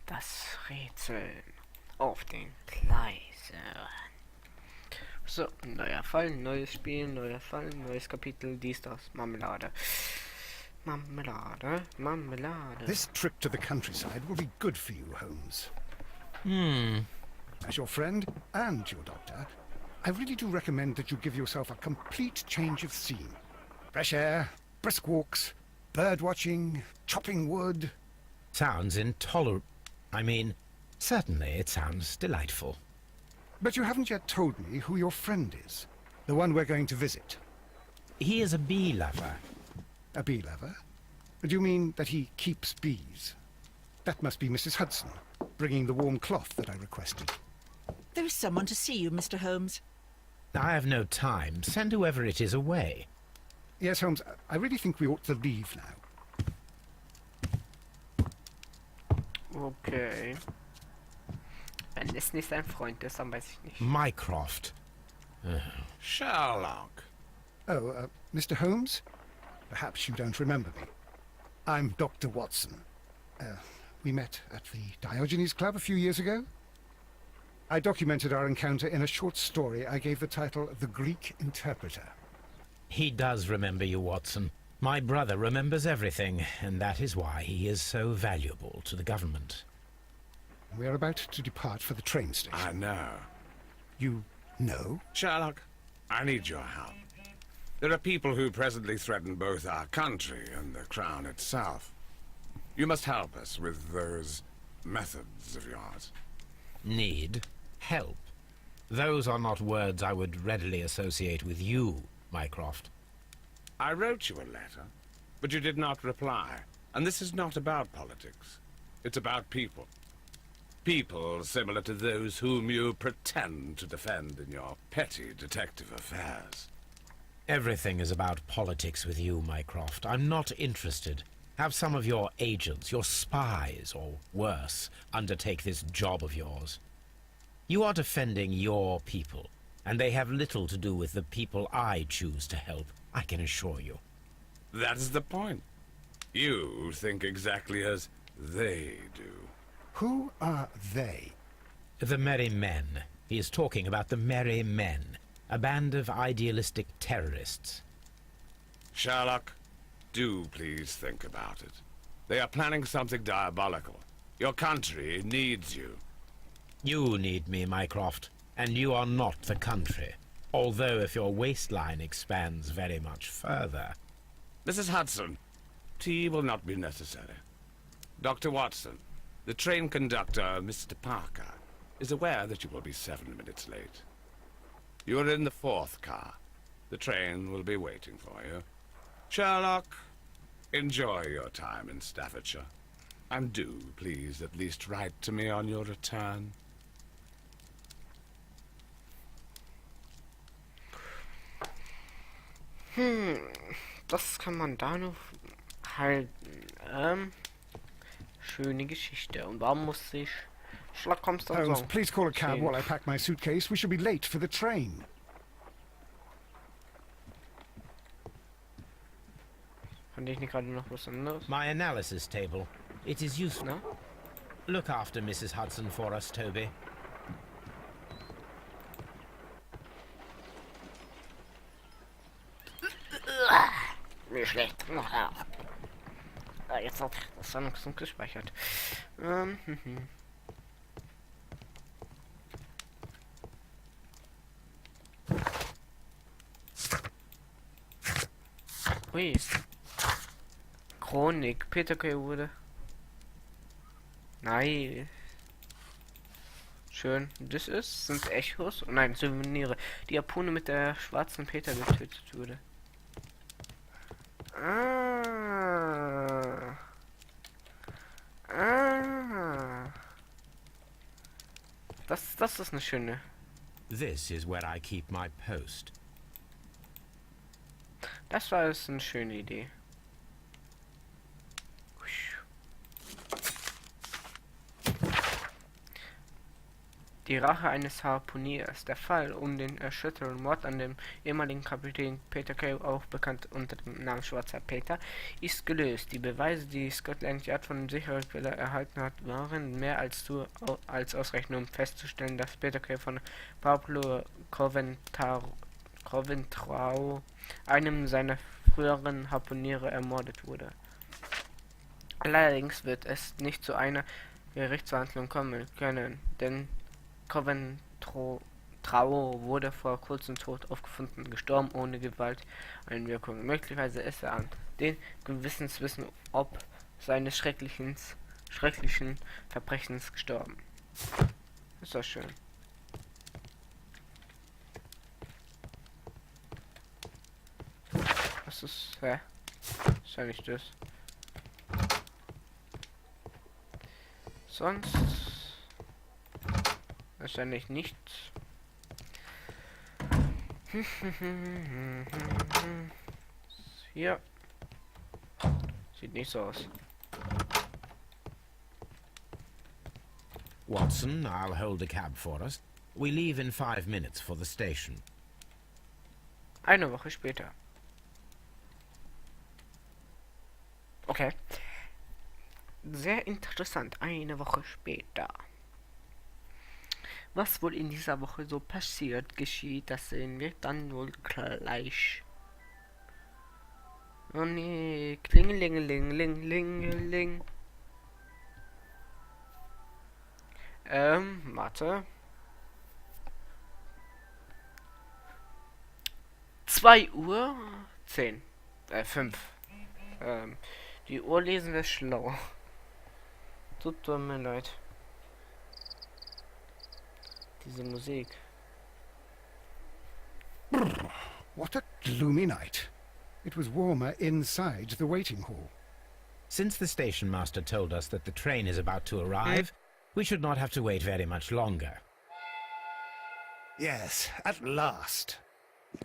Das Rätseln auf den Gleisen. So, neuer Fall, neues Spiel, neuer Fall, neues Kapitel, dies, das, Marmelade. Marmelade, Marmelade. This trip to the countryside will be good for you, Holmes. As your friend and your doctor, I really do recommend that you give yourself a complete change of scene. Fresh air, brisk walks, bird watching, chopping wood. Sounds intolerable. I mean, certainly it sounds delightful. But you haven't yet told me who your friend is, the one we're going to visit. He is a bee lover. A bee lover? Do you mean that he keeps bees? That must be Mrs. Hudson, bringing the warm cloth that I requested. There is someone to see you, Mr. Holmes. I have no time. Send whoever it is away. Yes, Holmes, I really think we ought to leave now. Okay. Wenn es nicht sein Freund ist, dann weiß ich nicht. Mycroft. Sherlock. Oh, Mr. Holmes? Perhaps you don't remember me. I'm Dr. Watson. We met at the Diogenes Club a few years ago. I documented our encounter in a short story I gave the title The Greek Interpreter. He does remember you, Watson. My brother remembers everything, and that is why he is so valuable to the government. We are about to depart for the train station. I know. You know? Sherlock, I need your help. There are people who presently threaten both our country and the Crown itself. You must help us with those methods of yours. Need? Help? Those are not words I would readily associate with you, Mycroft. I wrote you a letter, but you did not reply. And this is not about politics. It's about people. People similar to those whom you pretend to defend in your petty detective affairs. Everything is about politics with you, Mycroft. I'm not interested. Have some of your agents, your spies, or worse, undertake this job of yours. You are defending your people, and they have little to do with the people I choose to help, I can assure you. That is the point. You think exactly as they do. Who are they? The Merry Men. He is talking about the Merry Men, a band of idealistic terrorists. Sherlock, do please think about it. They are planning something diabolical. Your country needs you. You need me, Mycroft, and you are not the country. Although if your waistline expands very much further... Mrs. Hudson, tea will not be necessary. Dr. Watson, the train conductor, Mr. Parker, is aware that you will be 7 minutes late. You are in the 4th car. The train will be waiting for you. Sherlock, enjoy your time in Staffordshire. And do, please, at least write to me on your return. Das kann man da noch halten. Schöne Geschichte. Und warum muss ich Sherlock Holmes dann Holmes, so please call a cab stehen? while I pack my suitcase. We shall be late for the train. Fand ich nicht gerade noch was anderes? My analysis table. It is useful. No? Look after Mrs. Hudson for us, Toby. Mir schlecht. Jetzt hat das dann noch gespeichert. Ui. Chronik, Peterperiode. Nein. Schön. Das sind Echos. Oh nein, Souvenire. Die Harpune mit der schwarzen Peter getötet wurde. Das ist eine schöne. This is where I keep my post. Das war jetzt eine schöne Idee. Die Rache eines Harpuniers. Der Fall um den erschütternden Mord an dem ehemaligen Kapitän Peter Cave, auch bekannt unter dem Namen Schwarzer Peter, ist gelöst. Die Beweise, die Scotland Yard von Sicherheitsquelle erhalten hat, waren mehr als ausreichend, um festzustellen, dass Peter Cave von Pablo Coventrao, einem seiner früheren Harpuniere, ermordet wurde. Allerdings wird es nicht zu einer Gerichtsverhandlung kommen können, denn Coventrao wurde vor kurzem tot aufgefunden, gestorben ohne Gewalteinwirkung. Möglicherweise ist er an den Gewissenswissen ob seines schrecklichen Verbrechens gestorben. Ist das schön. Was ist, ist ja nicht das. Sonst wahrscheinlich nichts. Hier. Sieht nicht so aus. Watson, I'll hold a cab for us. We leave in 5 minutes for the station. Eine Woche später. Okay. Sehr interessant. Eine Woche später. Was wohl in dieser Woche so geschieht, das sehen wir dann wohl gleich. Oh nee, klingelingelingelingeling. Warte. 2:10. 5. Die Uhr lesen ist schlau. Tut mir leid. Diese Musik. What a gloomy night. It was warmer inside the waiting hall. Since the station master told us that the train is about to arrive, we should not have to wait very much longer. Yes, at last.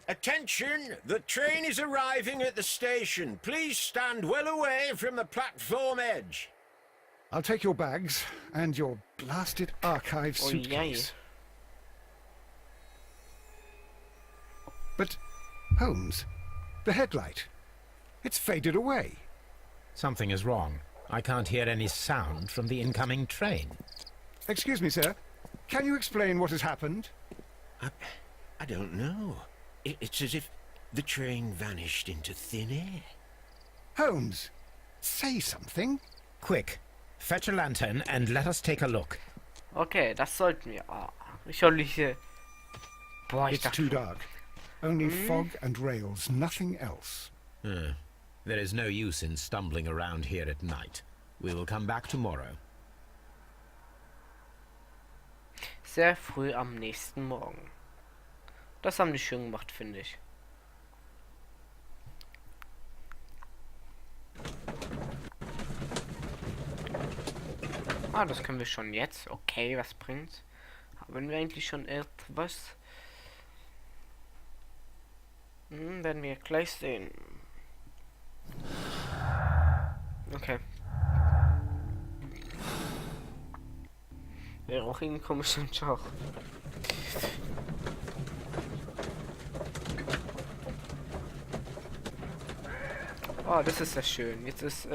Attention! The train is arriving at the station. Please stand well away from the platform edge. I'll take your bags and your blasted archive Oh, suitcase. But, Holmes, the headlight. It's faded away. Something is wrong. I can't hear any sound from the incoming train. Excuse me, sir. Can you explain what has happened? I don't know. It's as if the train vanished into thin air. Holmes, say something. Quick, fetch a lantern and let us take a look. Okay, das sollten wir. Oh, ich hole hier. Boah, ich It's dachte. too dark. Only fog and rails, nothing else. There is no use in stumbling around here at night. We will come back tomorrow. Sehr früh am nächsten Morgen. Das haben die schön gemacht, finde ich. Ah, das können wir schon jetzt. Okay, was bringt's? Haben wir eigentlich schon etwas? Werden wir gleich sehen. Okay. Wäre auch irgendwie komisch und schau. Oh, das ist ja schön. Jetzt ist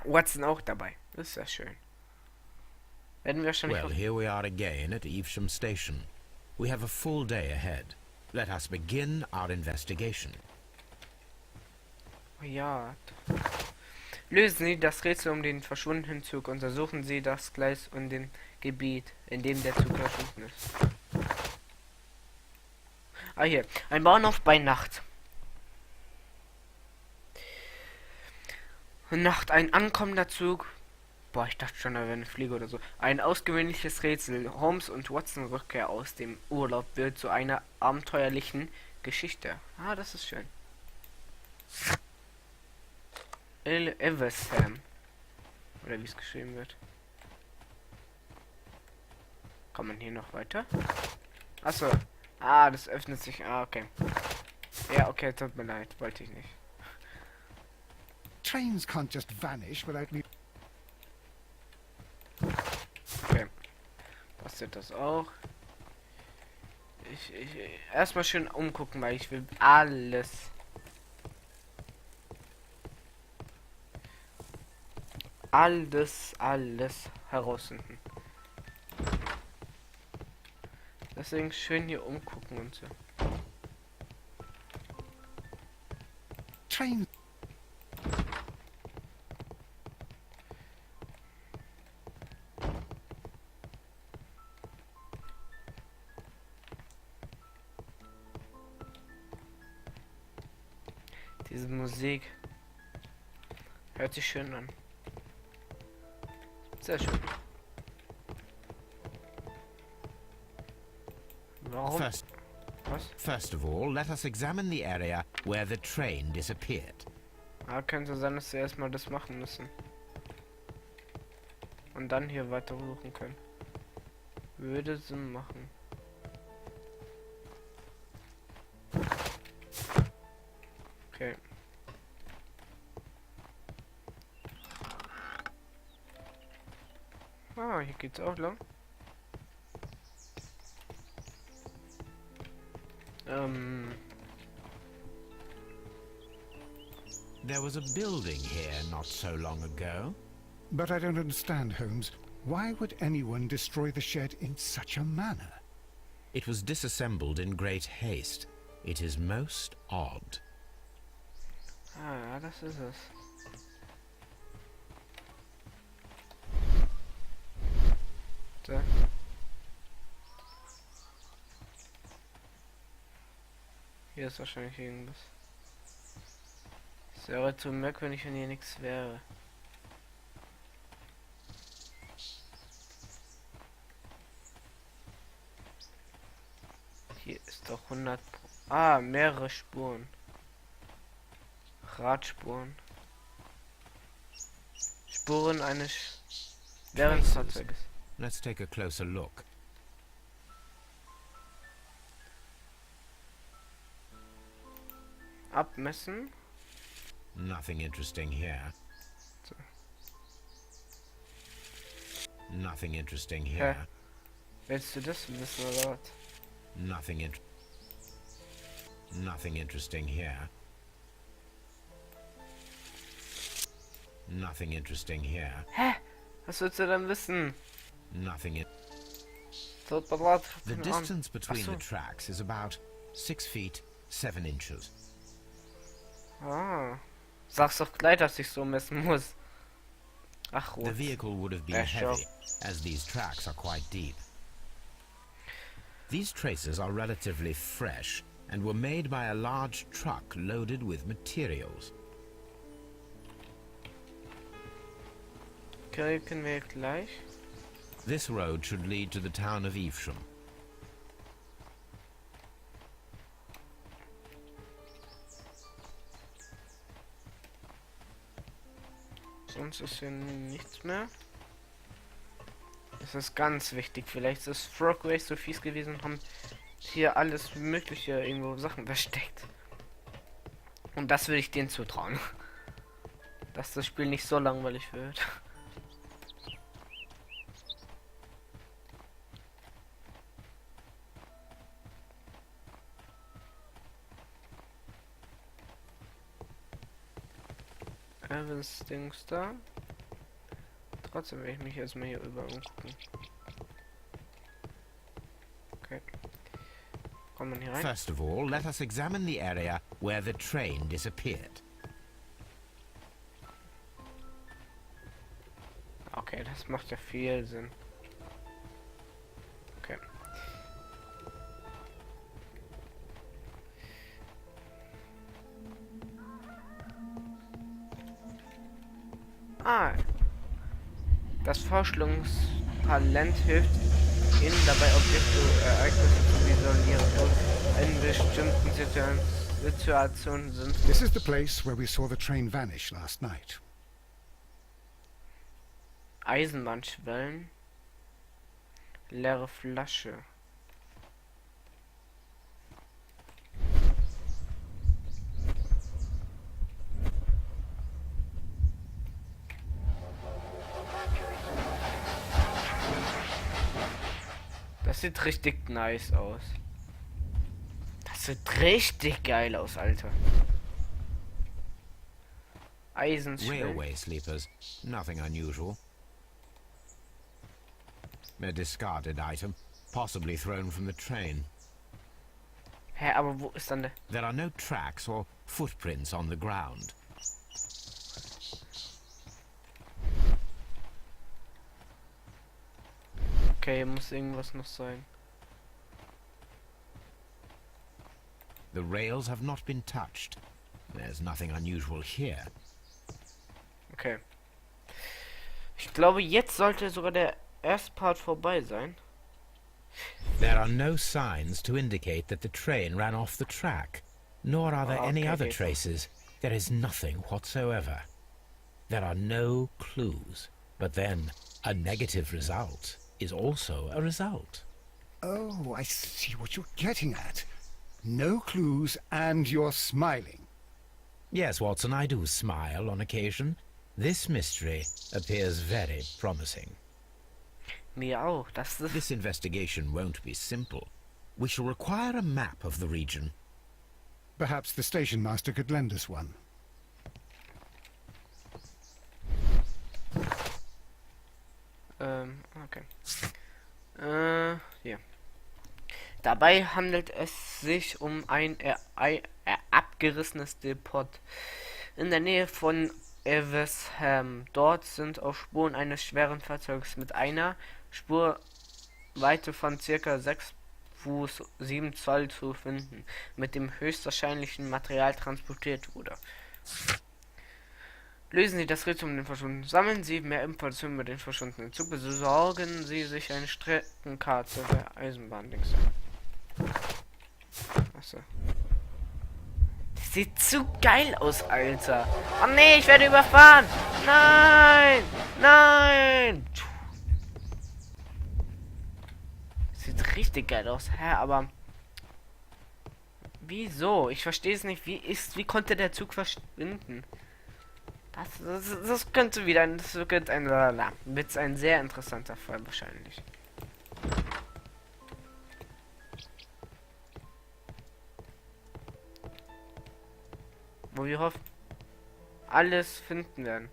Watson auch dabei. Das ist ja schön. Werden wir wahrscheinlich Well, here we are again at Evesham Station. We have a full day ahead. Let us begin our investigation. Ja. Lösen Sie das Rätsel um den verschwundenen Zug. Untersuchen Sie das Gleis und den Gebiet, in dem der Zug verschwunden ist. Ah, hier. Ein Bahnhof bei Nacht. Nacht, ein ankommender Zug. Boah, ich dachte schon, da wäre eine Fliege oder so. Ein ausgewöhnliches Rätsel. Holmes und Watson Rückkehr aus dem Urlaub wird zu einer abenteuerlichen Geschichte. Ah, das ist schön. Eversham. Oder wie es geschrieben wird. Kann man hier noch weiter? Achso. Ah, das öffnet sich. Ah, okay. Ja, okay, tut mir leid. Wollte ich nicht. Trains can't just vanish without leaving. Kostet das auch. Ich erstmal schön umgucken, weil ich will alles. Alles herausfinden. Deswegen schön hier umgucken und so. Train. Diese Musik hört sich schön an. Sehr schön. Warum? Was? First of all, let us examine the area where the train disappeared. Ah, könnte sein, dass wir erstmal das machen müssen. Und dann hier weiter suchen können. Würde Sinn machen. Okay. Ah, hier geht's auch lang. There was a building here not so long ago. But I don't understand, Holmes. Why would anyone destroy the shed in such a manner? It was disassembled in great haste. It is most odd. Ah, das ist es. So. Hier ist wahrscheinlich irgendwas. Es wäre zu merkwürdig, wenn hier nichts wäre. Hier ist doch 100. Ah, mehrere Spuren. Radspuren. Spuren eines Fahrzeuges. Let's take a closer look. Abmessen. Nothing interesting here. So. Nothing interesting here. Willst du das wissen oder was? Nothing interesting here. Nothing interesting here. Hä? Was willst du denn wissen? Nothing in Tut mir leid. The Keine Ahnung. distance between Ach so. the tracks is about 6 feet 7 inches. Ah. Sag's doch gleich, dass ich so messen muss. Ach, The rot. vehicle would have been Yeah, sure. heavy, as these tracks are quite deep. These traces are relatively fresh and were made by a large truck loaded with materials. Okay, können wir gleich. This road should lead to the town of Evesham. Sonst ist hier nichts mehr. Das ist ganz wichtig. Vielleicht ist Frogwares so fies gewesen und haben hier alles mögliche irgendwo Sachen versteckt. Und das würde ich denen zutrauen. Dass das Spiel nicht so langweilig wird. Evans Dings da. Trotzdem werde ich mich erstmal hier über umgucken. Okay. Kommt man hier rein? First of all, let us examine the area where the train disappeared. Okay, das macht ja viel Sinn. Okay. Ah. Das Vorstellungstalent hilft ihnen dabei, Objekte, Ereignisse zu visualisieren und in bestimmten Situationen sind. This is the place where we saw the train vanish last night. Eisenbahnschwellen. Leere Flasche. Das sieht richtig nice aus. Das sieht richtig geil aus, Alter. Eisenschwert. Railway sleepers. Nothing unusual. A discarded item, possibly thrown from the train. Hä, aber wo ist dann der... There are no tracks or footprints on the ground. Okay, muss irgendwas noch sein. The rails have not been touched. There's nothing unusual here. Okay. Ich glaube, jetzt sollte sogar der erste Part vorbei sein. There are no signs to indicate that the train ran off the track, nor are there any other traces. There is nothing whatsoever. There are no clues. But then, a negative result is also a result. Oh, I see what you're getting at. No clues and you're smiling. Yes, Watson, I do smile on occasion. This mystery appears very promising. Mir auch. Das ist... This investigation won't be simple. We shall require a map of the region. Perhaps the station master could lend us one. Okay. Ja. Dabei handelt es sich um ein abgerissenes Depot in der Nähe von Evesham. Dort sind auch Spuren eines schweren Fahrzeugs mit einer Spurweite von ca. 6 Fuß 7 Zoll zu finden, mit dem höchstwahrscheinlichen Material transportiert wurde. Lösen Sie das Rätsel um den Verschwundenen. Sammeln Sie mehr Informationen über den verschwundenen Zug. Besorgen Sie sich eine Streckenkarte der Eisenbahn. Achso. Das sieht zu geil aus, Alter. Oh nee, ich werde überfahren. Nein! Nein! Sieht richtig geil aus. Hä, aber... Wieso? Ich verstehe es nicht. Wie konnte der Zug verschwinden? Das könnte wieder ein wird ein sehr interessanter Fall wahrscheinlich. Wo wir hoffen, alles finden werden.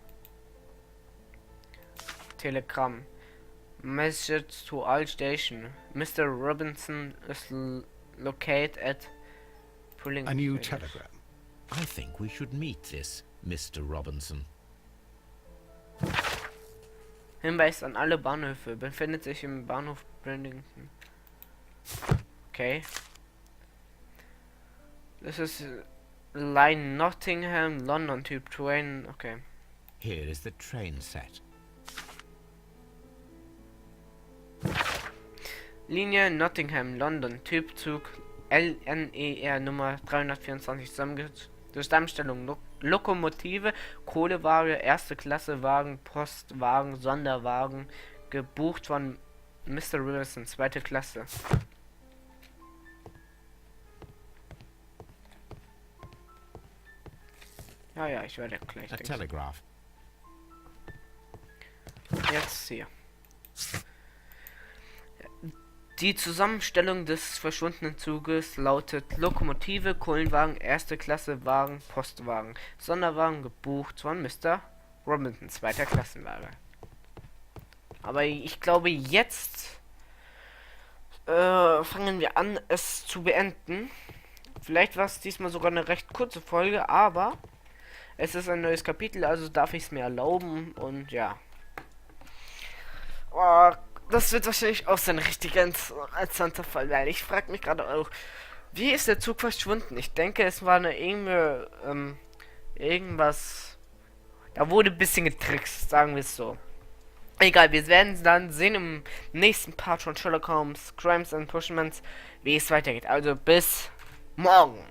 Telegramm. Message to all station. Mr. Robinson is located at Pulling. A new telegram. I think we should meet this Mr. Robinson. Hinweis an alle Bahnhöfe. Befindet sich im Bahnhof Brandington. Okay. Das ist Line Nottingham, London, Typ Train. Okay. Here is the train set. Linie Nottingham, London, Typ Zug LNER Nummer 324 zusammengesetzt. Durch Zusammenstellung Lokomotive, Kohlewagen, erste Klasse Wagen, Postwagen, Sonderwagen, gebucht von Mr. Wilson, zweite Klasse. Ja, ich werde gleich. A telegraph. Jetzt hier. Die Zusammenstellung des verschwundenen Zuges lautet Lokomotive, Kohlenwagen, erste Klasse Wagen, Postwagen, Sonderwagen, gebucht von Mr. Robinson, zweiter Klassenwagen. Aber ich glaube, jetzt fangen wir an, es zu beenden. Vielleicht war es diesmal sogar eine recht kurze Folge, aber es ist ein neues Kapitel, also darf ich es mir erlauben und ja. Oh, das wird wahrscheinlich auch so ein richtig interessanter Fall, weil ich frage mich gerade auch, wie ist der Zug verschwunden? Ich denke, es war eine irgendwas, da wurde ein bisschen getrickst, sagen wir es so. Egal, wir werden es dann sehen im nächsten Part von Sherlock Holmes, Crimes and Punishments, wie es weitergeht. Also bis morgen.